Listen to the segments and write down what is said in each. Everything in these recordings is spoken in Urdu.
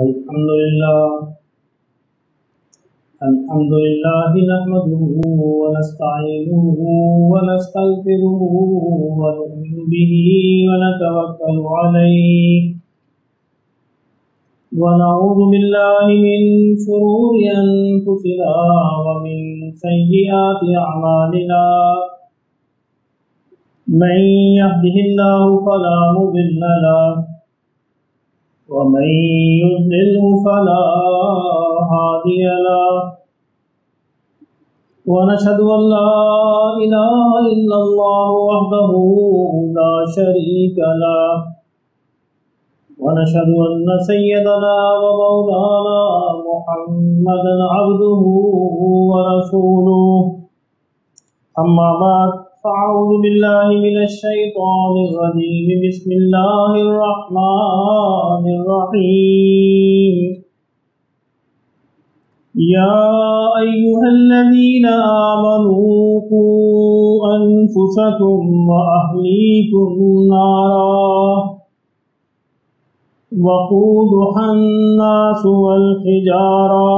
الحمد لله نحمده ونستعينه ونستغفره ونؤمن به ونتوكل عليه ونعوذ بالله من شرور أنفسنا ومن سيئات أعمالنا من يهده الله فلا مضل له ومن يضلل فلا هادي له ونشهد أن لا إله إلا الله وحده لا شريك له ونشهد أن سيدنا ومولانا محمدا عبده ورسوله أما بعد فأعوذ بالله من الشيطان الرجيم بسم الله الرحمن الرحيم يا أيها الذين آمنوا قوا أنفسكم وأهليكم نارا وقودها الناس والحجارة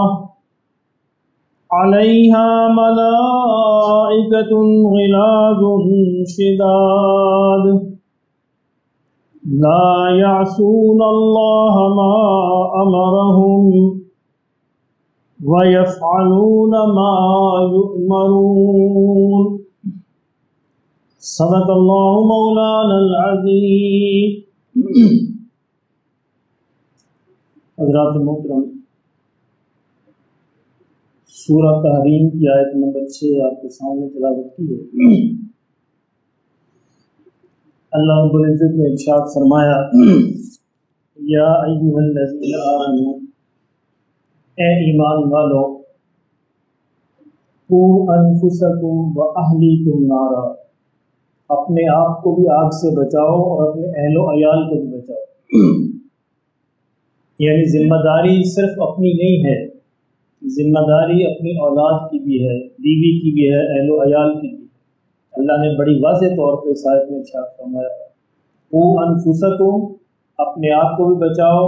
عليها ملائكة غلاظ شداد لا يعصون الله ما أمرهم ويفعلون ما يؤمرون صدق الله مولانا العظيم. حضرات محترم، سورہ تحریم کی آیت نمبر 6 آپ کے سامنے تلاوت کی ہے. اللہ رب العزت نے ارشاد فرمایا یا ایھا الذین آمنوا، اے ایمان والو، قوا انفسکم واہلیکم نارا، اپنے آپ کو بھی آگ سے بچاؤ اور اپنے اہل و عیال کو بھی بچاؤ. یعنی ذمہ داری صرف اپنی نہیں ہے، ذمہ داری اپنی اولاد کی بھی ہے، بیوی کی بھی ہے، اہل و عیال کی بھی ہے. اللہ نے بڑی واضح طور پہ اس آیت میں ارشاد فرمایا قوا انفسکم، اپنے آپ کو بھی بچاؤ،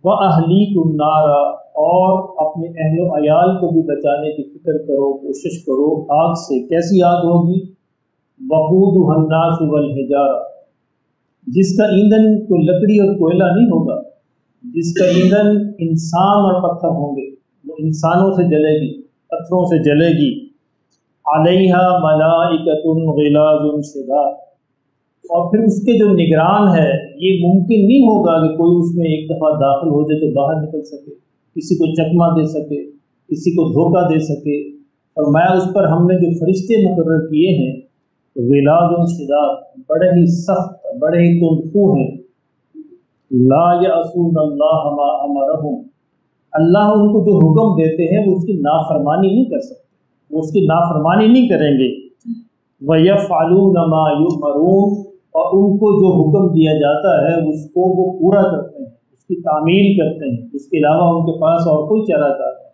واہلیکم نارا، اور اپنے اہل و عیال کو بھی بچانے کی فکر کرو، کوشش کرو آگ سے. کیسی آگ ہوگی؟ وقودها الناس والحجارہ، جس کا ایندھن کوئی لکڑی اور کوئلہ نہیں ہوگا، جس کا ایندھن انسان اور پتھر ہوں گے. وہ انسانوں سے جلے گی، پتھروں سے جلے گی. علیہا ملائکۃ غلاظ شداد، اور پھر اس کے جو نگران ہے، یہ ممکن نہیں ہوگا کہ کوئی اس میں ایک دفعہ داخل ہو جائے تو باہر نکل سکے، کسی کو چکمہ دے سکے، کسی کو دھوکہ دے سکے. اور میں اس پر ہم نے جو فرشتے مقرر کیے ہیں غلاظ شداد، بڑے ہی سخت، بڑے ہی تندخو ہیں. لا یعصون اللہ ما امرہم، اللہ ان کو جو حکم دیتے ہیں وہ اس کی نافرمانی نہیں کر سکتے، وہ اس کی نافرمانی نہیں کریں گے. وَيَفْعَلُونَ مَا يُؤْمَرُونَ، اور ان کو جو حکم دیا جاتا ہے اس کو وہ پورا کرتے ہیں، اس کی تعمیل کرتے ہیں، اس کے علاوہ ان کے پاس اور کوئی چارہ کار نہیں.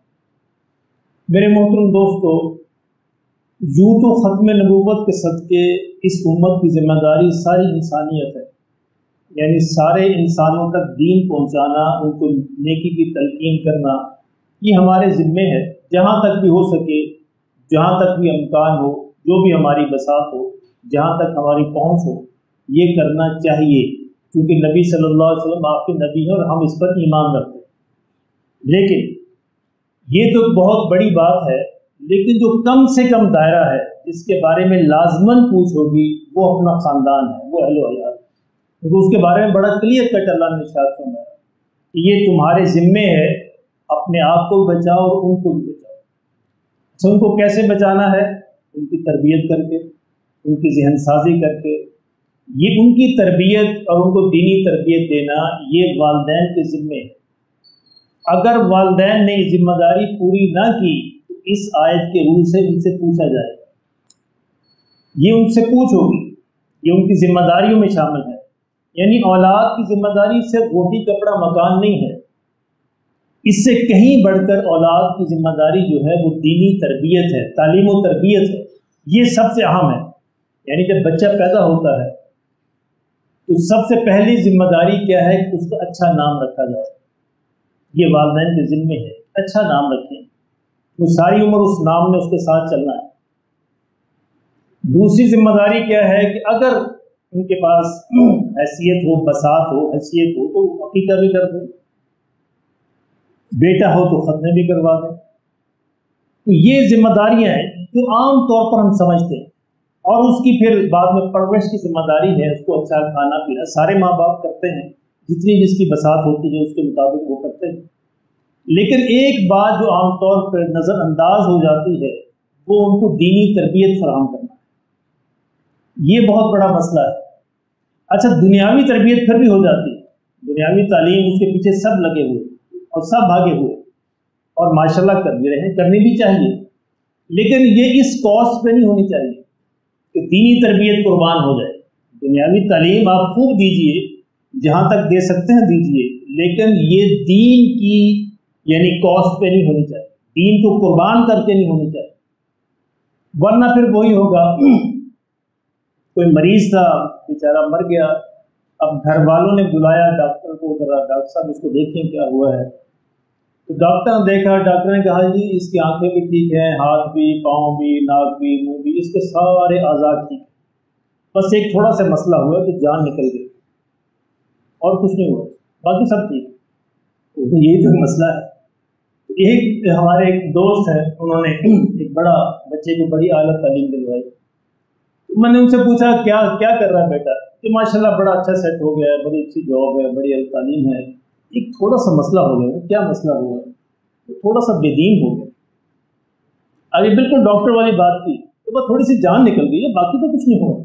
میرے محترم دوستو، یوں تو ختم نبوت کے صدقے اس امت کی ذمہ داری ساری انسانیت ہے، یعنی سارے انسانوں تک دین پہنچانا، ان کو نیکی کی تلقین کرنا، یہ ہمارے ذمے ہے. جہاں تک بھی ہو سکے، جہاں تک بھی امکان ہو، جو بھی ہماری بساط ہو، جہاں تک ہماری پہنچ ہو، یہ کرنا چاہیے، کیونکہ نبی صلی اللہ علیہ وسلم آپ کے نبی ہیں اور ہم اس پر ایمان رکھتے ہیں. لیکن یہ تو بہت بڑی بات ہے، لیکن جو کم سے کم دائرہ ہے جس کے بارے میں لازماً پوچھ ہوگی وہ اپنا خاندان ہے، وہ اہل و عیال، کیونکہ اس کے بارے میں بڑا کلیئر کٹ اللہ نے ارشاد فرمایا کہ یہ تمہارے ذمے ہے، اپنے آپ کو بچاؤ اور ان کو بھی بچاؤ. اچھا، ان کو کیسے بچانا ہے؟ ان کی تربیت کر کے، ان کی ذہن سازی کر کے. یہ ان کی تربیت اور ان کو دینی تربیت دینا یہ والدین کے ذمے ہے. اگر والدین نے یہ ذمہ داری پوری نہ کی تو اس آیت کے روح سے ان سے پوچھا جائے گا، یہ ان سے پوچھ ہوگی، یہ ان کی ذمہ داریوں میں شامل ہے. یعنی اولاد کی ذمہ داری صرف روٹی کپڑا مکان نہیں ہے، اس سے کہیں بڑھ کر اولاد کی ذمہ داری جو ہے وہ دینی تربیت ہے، تعلیم و تربیت ہے. یہ سب سے اہم ہے. یعنی جب بچہ پیدا ہوتا ہے تو سب سے پہلی ذمہ داری کیا ہے کہ اس کا اچھا نام رکھا جائے. یہ والدین کے ذمے ہے، اچھا نام رکھیں، تو ساری عمر اس نام میں اس کے ساتھ چلنا ہے۔ دوسری ذمہ داری کیا ہے کہ اگر ان کے پاس حیثیت ہو، بساط ہو، حیثیت ہو تو عقیقہ بھی کر دیں، بیٹا ہو تو ختنے بھی کروا دیں۔ تو یہ ذمہ داریاں ہیں جو عام طور پر ہم سمجھتے ہیں، اور اس کی پھر بعد میں پرورش کی ذمہ داری ہے، اس کو اچھا کھانا پینا سارے ماں باپ کرتے ہیں، جتنی جس کی بساط ہوتی ہے اس کے مطابق وہ کرتے ہیں۔ لیکن ایک بات جو عام طور پر نظر انداز ہو جاتی ہے وہ ان کو دینی تربیت فراہم کرنا ہے، یہ بہت بڑا مسئلہ ہے۔ اچھا دنیاوی تربیت پھر بھی ہو جاتی ہے، دنیاوی تعلیم اس کے پیچھے سب لگے ہوئے اور سب بھاگے ہوئے، اور ماشاءاللہ کر بھی رہے ہیں، کرنی بھی چاہیے، لیکن یہ اس کاسٹ پہ نہیں ہونی چاہیے کہ دینی تربیت قربان ہو جائے۔ دنیاوی تعلیم آپ خوب دیجئے، جہاں تک دے سکتے ہیں دیجئے، لیکن یہ دین کی یعنی کاسٹ پہ نہیں ہونی چاہیے، دین کو قربان کر کے نہیں ہونی چاہیے، ورنہ پھر وہی ہوگا کوئی مریض تھا بیچارہ مر گیا، اب گھر والوں نے بلایا ڈاکٹر کو، ذرا ڈاکٹر صاحب اس کو دیکھیں کیا ہوا ہے۔ تو ڈاکٹر نے دیکھا، ڈاکٹر نے کہا جی اس کی آنکھیں بھی ٹھیک ہیں، ہاتھ بھی، پاؤں بھی، ناک بھی، منہ بھی، اس کے سارے اعضاء ٹھیک ہیں، بس ایک تھوڑا سا مسئلہ ہوا کہ جان نکل گئی، اور کچھ نہیں ہوا، باقی سب ٹھیک ہے۔ یہی تو مسئلہ ہے۔ ایک ہمارے ایک دوست ہیں، انہوں نے ایک بڑا بچے کو بڑی اعلیٰ تعلیم دلوائی، میں نے ان سے پوچھا کیا کر رہا ہے بیٹا؟ کہ ماشاءاللہ بڑا اچھا سیٹ ہو گیا ہے، بڑی اچھی جاب ہے، بڑی اعلیٰ تعلیم ہے، ایک تھوڑا سا مسئلہ ہو گیا۔ کیا مسئلہ ہوا؟ تھوڑا سا بے دین ہو گیا۔ ابھی بالکل ڈاکٹر والی بات کی تو بس تھوڑی سی جان نکل گئی ہے، باقی تو کچھ نہیں ہوا،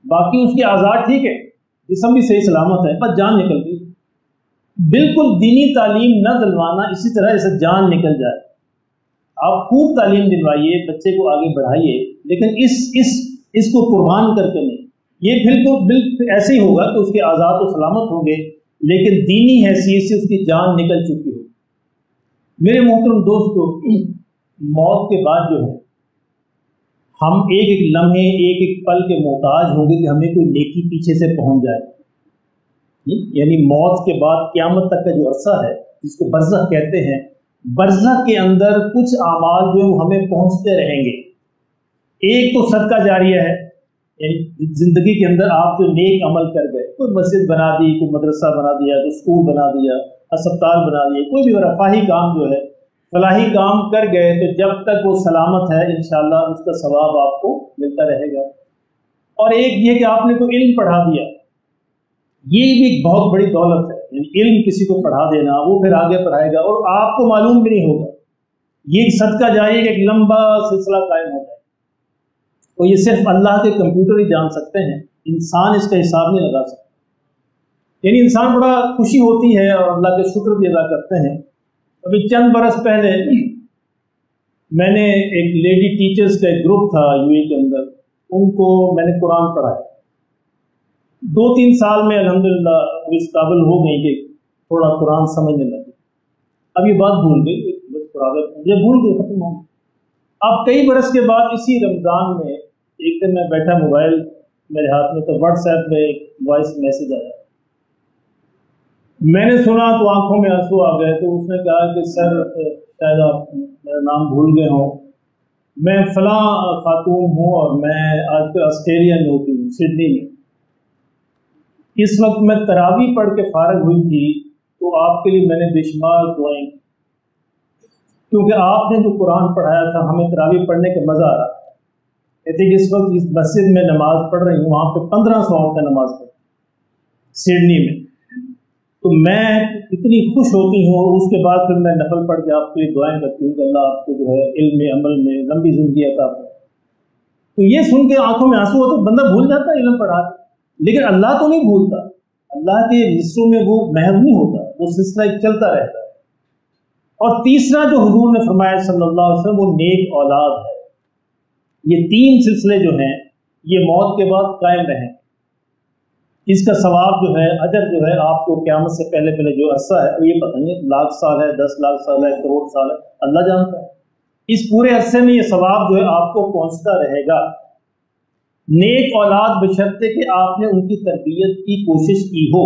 باقی اس کے اعضاء ٹھیک ہے، جسم بھی صحیح سلامت ہے، بس جان نکل گئی۔ بالکل دینی تعلیم نہ دلوانا اسی طرح جیسے جان نکل جائے۔ آپ خوب تعلیم دلوائیے، بچے کو آگے بڑھائیے، لیکن اس کو قربان کر کے نہیں۔ یہ بالکل ایسے ہی ہوگا کہ اس کے اعضاء تو سلامت ہوں گے، لیکن دینی حیثیت سے اس کی جان نکل چکی ہوگی۔ میرے محترم دوستو، موت کے بعد جو ہے ہم ایک ایک لمحے، ایک ایک پل کے محتاج ہوں گے کہ ہمیں کوئی نیکی پیچھے سے پہنچ جائے۔ یعنی موت کے بعد قیامت تک کا جو عرصہ ہے جس کو برزخ کہتے ہیں، برزخ کے اندر کچھ اعمال جو ہمیں پہنچتے رہیں گے۔ ایک تو صدقہ جاریہ ہے، یعنی زندگی کے اندر آپ جو نیک عمل کر گئے، کوئی مسجد بنا دی، کوئی مدرسہ بنا دیا، کوئی اسکول بنا دیا، اسپتال بنا دیے، کوئی بھی رفاہی کام جو ہے، فلاحی کام کر گئے، تو جب تک وہ سلامت ہے انشاءاللہ اس کا ثواب آپ کو ملتا رہے گا۔ اور ایک یہ کہ آپ نے کوئی علم پڑھا دیا، یہ بھی ایک بہت بڑی دولت ہے، یعنی علم کسی کو پڑھا دینا، وہ پھر آگے پڑھائے گا اور آپ کو معلوم بھی نہیں ہوگا، یہ صدقہ جاریہ کا ایک لمبا سلسلہ قائم ہو جائے، اور یہ صرف اللہ کے کمپیوٹر ہی جان سکتے ہیں، انسان اس کا حساب نہیں لگا سکتا۔ یعنی انسان بڑا خوشی ہوتی ہے اور اللہ کے شکر بھی ادا کرتے ہیں۔ ابھی چند برس پہلے میں نے ایک لیڈی ٹیچرز کا ایک گروپ تھا یو اے کے اندر، ان کو میں نے قرآن پڑھایا، 2-3 سال میں الحمدللہ وہ اس قابل ہو گئی کہ تھوڑا قرآن سمجھنے لگے۔ اب یہ بات بھول گئی، بس قرآن مجھے بھول گئی، ختم ہو گئی۔ اب کئی برس کے بعد اسی رمضان میں ایک دن میں بیٹھا، موبائل میرے ہاتھ میں، تو واٹس ایپ میں ایک وائس میسج آیا، میں نے سنا تو آنکھوں میں آنسو آ گئے۔ تو اس نے کہا کہ سر شاید آپ میرا نام بھول گئے ہوں، میں فلاں خاتون ہوں اور میں آج کل آسٹریلیا میں ہوتی ہوں، سڈنی میں۔ اس وقت میں تراویح پڑھ کے فارغ ہوئی تھی تو آپ کے لیے میں نے بے شمار دعائیں کی، کیونکہ آپ نے جو قرآن پڑھایا تھا ہمیں تراویح پڑھنے کا مزہ آ رہا کہتے کہ اس وقت اس مسجد میں نماز پڑھ رہی ہوں، وہاں پہ 1500 عورتیں نماز پڑھیں سڈنی میں، تو میں اتنی خوش ہوتی ہوں، اور اس کے بعد پھر میں نفل پڑھ کے آپ کے لیے دعائیں کرتی ہوں کہ اللہ آپ کو جو ہے علم عمل میں لمبی زندگی عطا فرمائے۔ تو یہ سن کے آنکھوں میں آنسو ہوتے، بندہ بھول جاتا ہے علم پڑھا کے، لیکن اللہ تو نہیں بھولتا، اللہ کے رشتوں میں وہ محو نہیں ہوتا، وہ سلسلہ چلتا رہتا ہے۔ اور تیسرا جو حضور نے فرمایا صلی اللہ علیہ وسلم، وہ نیک اولاد ہے۔ یہ 3 سلسلے جو ہیں یہ موت کے بعد قائم رہیں، اس کا ثواب جو ہے، اجر جو ہے، آپ کو قیامت سے پہلے جو عرصہ ہے، یہ پتہ نہیں لاکھ سال ہے، 10 لاکھ سال ہے، کروڑ سال ہے، اللہ جانتا ہے، اس پورے عرصے میں یہ ثواب جو ہے آپ کو پہنچتا رہے گا۔ نیک اولاد بشرطے کہ آپ نے ان کی تربیت کی کوشش کی ہو،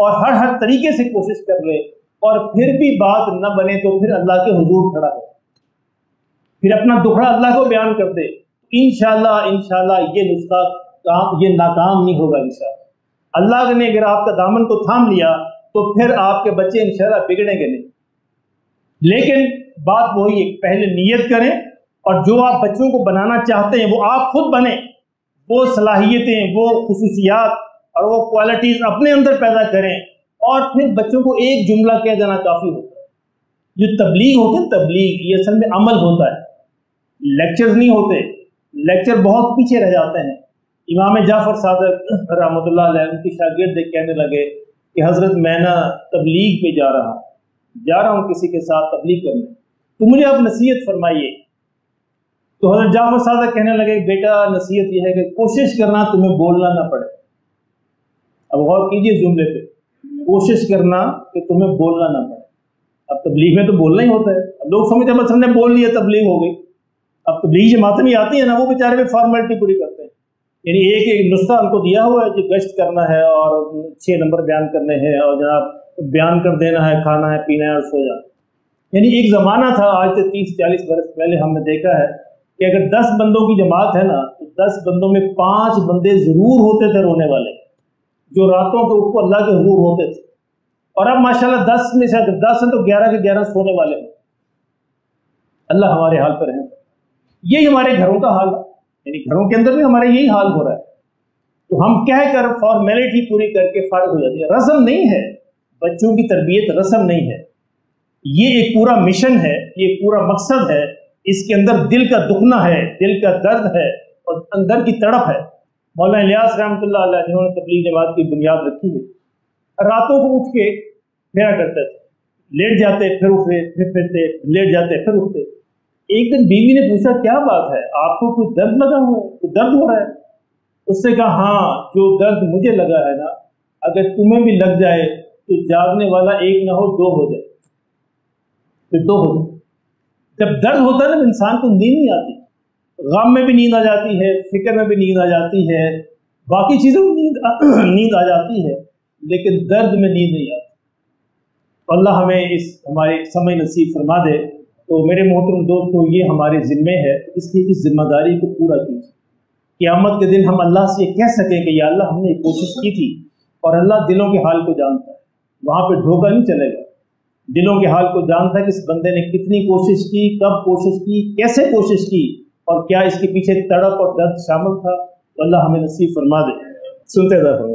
اور ہر طریقے سے کوشش کر لے، اور پھر بھی بات نہ بنے تو پھر اللہ کے حضور کھڑا ہو، پھر اپنا دکھڑا اللہ کو بیان کر دے، انشاءاللہ یہ نسخہ یہ ناکام نہیں ہوگا انشاءاللہ۔ اللہ نے اگر آپ کا دامن کو تھام لیا تو پھر آپ کے بچے انشاءاللہ بگڑیں گے نہیں۔ لیکن بات وہی ہے، پہلے نیت کریں، اور جو آپ بچوں کو بنانا چاہتے ہیں وہ آپ خود بنیں، وہ صلاحیتیں، وہ خصوصیات اور وہ کوالٹیز اپنے اندر پیدا کریں، اور پھر بچوں کو ایک جملہ کہہ دینا کافی ہوتا ہے۔ جو تبلیغ ہوتے ہیں، تبلیغ یہ اصل میں عمل ہوتا ہے، لیکچرز نہیں ہوتے، لیکچر بہت پیچھے رہ جاتے ہیں۔ امام جعفر صادق رحمۃ اللہ علیہ ان کے شاگرد کہنے لگے کہ حضرت میں نا تبلیغ پہ جا رہا ہوں کسی کے ساتھ تبلیغ کرنے، تو مجھے آپ نصیحت فرمائیے۔ تو حضرت جعفر صادق کہنے لگے بیٹا نصیحت یہ ہے کہ کوشش کرنا تمہیں بولنا نہ پڑے۔ اب غور کیجئے اس جملے پہ، کوشش کرنا کہ تمہیں بولنا نہ پڑے۔ اب تبلیغ میں تو بولنا ہی ہوتا ہے، اب لوگ سمجھتے ہیں بس ہم نے بول لیا تبلیغ ہو گئی۔ اب تبلیغ جماعتیں بھی آتی ہیں نا، وہ بیچارے بھی فارمیلٹی پوری کرتے ہیں، یعنی ایک نسخہ ان کو دیا ہوا ہے کہ گشت کرنا ہے اور 6 نمبر بیان کرنے ہیں، اور جناب بیان کر دینا ہے، کھانا ہے، پینا ہے اور سو جانا۔ یعنی ایک زمانہ تھا، آج سے 30-40 برس پہلے ہم نے دیکھا ہے کہ اگر 10 بندوں کی جماعت ہے نا تو 10 بندوں میں 5 بندے ضرور ہوتے تھے رونے والے، جو راتوں کو اس کو اللہ کے حضور ہوتے تھے، اور اب ماشاءاللہ 10 میں سے اگر 10 ہیں تو 11 کے 11 سونے والے ہیں۔ اللہ ہمارے حال پر ہے۔ یہی ہمارے گھروں کا حال ہے، یعنی گھروں کے اندر بھی ہمارے یہی حال ہو رہا ہے، تو ہم کہہ کر فارمیلٹی پوری کر کے فارغ ہو جاتی ہے۔ رسم نہیں ہے، بچوں کی تربیت رسم نہیں ہے، یہ ایک پورا مشن ہے، یہ ایک پورا مقصد ہے، اس کے اندر دل کا دکھنا ہے، دل کا درد ہے، اور اندر کی تڑپ ہے۔ مولانا الیاس رحمۃ اللہ علیہ جنہوں نے تبلیغ جماعت کی بنیاد رکھی ہے، راتوں کو اٹھ کے پھیرا کرتے تھے، لیٹ جاتے پھر اٹھتے، پھر پھرتے، لیٹ جاتے پھر اٹھتے۔ ایک دن بیوی نے پوچھا کیا بات ہے، آپ کو کوئی درد لگا ہوا ہے، کوئی درد ہو رہا ہے؟ اس نے کہا ہاں، جو درد مجھے لگا ہے نا اگر تمہیں بھی لگ جائے تو جاگنے والا 1 نہ ہو 2 ہو جائے، پھر 2 ہو جائے۔ جب درد ہوتا ہے نا انسان کو نیند نہیں آتی، غم میں بھی نیند آ جاتی ہے، فکر میں بھی نیند آ جاتی ہے، باقی چیزوں میں نیند آ جاتی ہے، لیکن درد میں نیند نہیں آتی۔ اللہ ہمیں اس ہماری سمجھ نصیب فرما دے۔ تو میرے محترم دوستو، یہ ہمارے ذمے ہے، اس لیے اس ذمہ داری کو پورا کیجیے۔ قیامت کے دن ہم اللہ سے یہ کہہ سکیں کہ یا اللہ ہم نے کوشش کی تھی، اور اللہ دلوں کے حال کو جانتا ہے، وہاں پہ دھوکہ نہیں چلے گا، دلوں کے حال کو جانتا ہے کہ اس بندے نے کتنی کوشش کی، کب کوشش کی، کیسے کوشش کی، اور کیا اس کے پیچھے تڑپ اور درد شامل تھا۔ تو اللہ ہمیں نصیب فرما دے۔ سنتے رہو۔